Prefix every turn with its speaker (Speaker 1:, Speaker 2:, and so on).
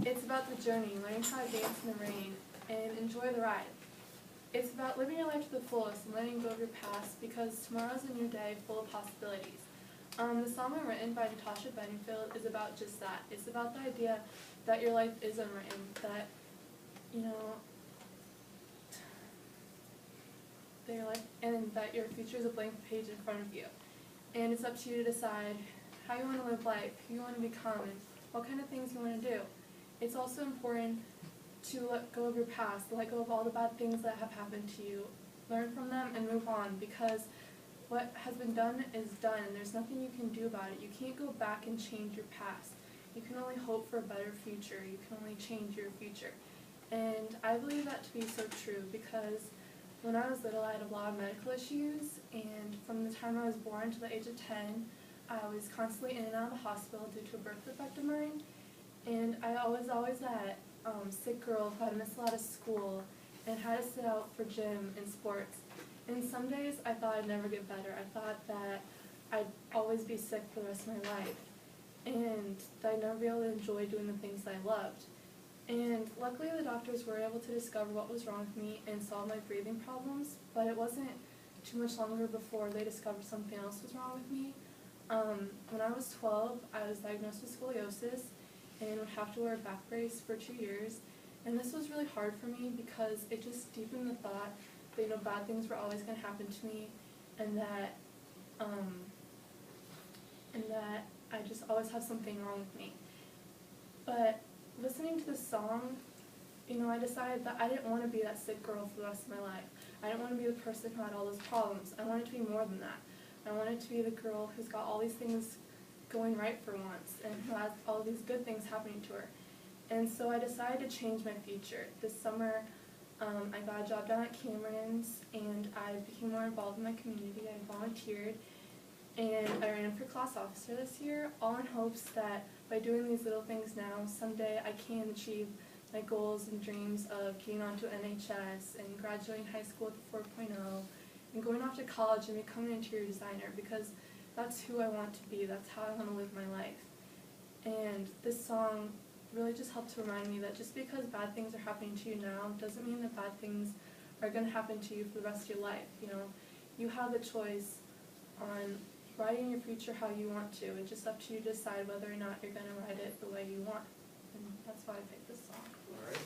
Speaker 1: It's about the journey, learning how to dance in the rain, and enjoy the ride. It's about living your life to the fullest and letting go of your past because tomorrow's a new day full of possibilities. The song written by Natasha Bedingfield is about just that. It's about the idea that your life is unwritten, that, that your life, and that your future is a blank page in front of you. And it's up to you to decide how you want to live life, who you want to become, and what kind of things you want to do. It's also important to let go of your past, let go of all the bad things that have happened to you, learn from them, and move on, because what has been done is done, and there's nothing you can do about it. You can't go back and change your past. You can only hope for a better future. You can only change your future. And I believe that to be so true, because when I was little, I had a lot of medical issues, and from the time I was born to the age of 10, I was constantly in and out of the hospital due to a birth defect of mine, and I was always that sick girl who had missed a lot of school and had to sit out for gym and sports. And some days I thought I'd never get better. I thought that I'd always be sick for the rest of my life, and that I'd never be able to enjoy doing the things that I loved. And luckily the doctors were able to discover what was wrong with me and solve my breathing problems, but it wasn't too much longer before they discovered something else was wrong with me. When I was 12, I was diagnosed with scoliosis and would have to wear a back brace for 2 years. And this was really hard for me because it just deepened the thought that, bad things were always going to happen to me, and that I just always have something wrong with me. But listening to this song, I decided that I didn't want to be that sick girl for the rest of my life. I didn't want to be the person who had all those problems. I wanted to be more than that. I wanted to be the girl who's got all these things going right for once and who has all these good things happening to her. And so I decided to change my future. This summer, I got a job down at Cameron's, and I became more involved in my community. I volunteered, and I ran for class officer this year, all in hopes that by doing these little things now, someday I can achieve my goals and dreams of getting onto NHS and graduating high school with a 4.0 and going off to college and becoming an interior designer, because that's who I want to be, that's how I want to live my life. And this song really just helped to remind me that just because bad things are happening to you now doesn't mean that bad things are going to happen to you for the rest of your life. You have the choice on writing your future how you want to. It's just up to you to decide whether or not you're going to write it the way you want. And that's why I picked this song.
Speaker 2: All right.